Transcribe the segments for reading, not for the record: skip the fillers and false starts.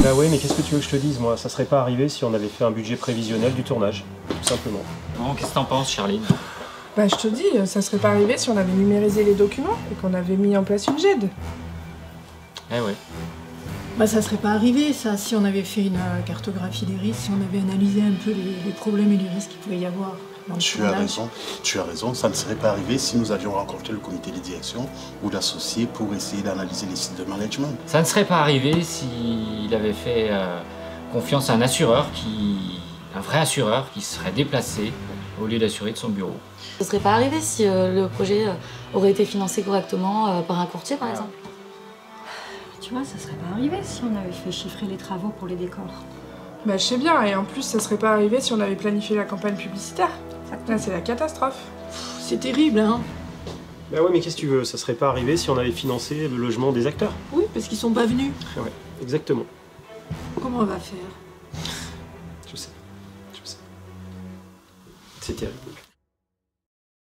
Bah ouais, mais qu'est-ce que tu veux que je te dise, moi? Ça serait pas arrivé si on avait fait un budget prévisionnel du tournage, tout simplement. Bon, qu'est-ce que t'en penses, Charline? Bah je te dis, ça serait pas arrivé si on avait numérisé les documents et qu'on avait mis en place une GED. Eh ouais. Bah ça serait pas arrivé ça si on avait fait une cartographie des risques, si on avait analysé un peu les problèmes et les risques qu'il pouvait y avoir. Tu as raison, ça ne serait pas arrivé si nous avions rencontré le comité de direction ou l'associé pour essayer d'analyser les sites de management. Ça ne serait pas arrivé s'il avait fait confiance à un assureur un vrai assureur qui serait déplacé au lieu d'assurer de son bureau. Ça serait pas arrivé si le projet aurait été financé correctement par un courtier par exemple. Tu vois, ça serait pas arrivé si on avait fait chiffrer les travaux pour les décors. Bah je sais bien, et en plus ça serait pas arrivé si on avait planifié la campagne publicitaire. Là c'est la catastrophe. C'est terrible, hein? Bah ouais, mais qu'est-ce que tu veux? Ça serait pas arrivé si on avait financé le logement des acteurs. Oui, parce qu'ils sont pas venus. Ouais, exactement. Comment on va faire? Je sais. C'est terrible.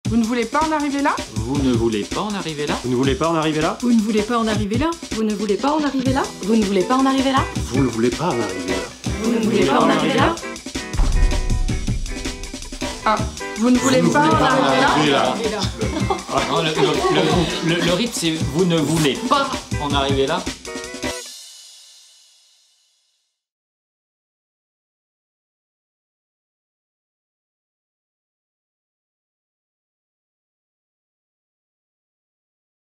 Vous ne voulez pas en arriver là? Vous ne voulez pas en arriver là? Vous ne voulez pas en arriver là? Vous ne voulez pas en arriver là? Vous ne voulez pas en arriver là? Vous ne voulez pas en arriver là? Vous ne voulez pas en arriver là? Vous ne voulez pas en arriver là? Ah, vous ne voulez pas en arriver là? Non, le rythme, c'est vous ne voulez pas en arriver là?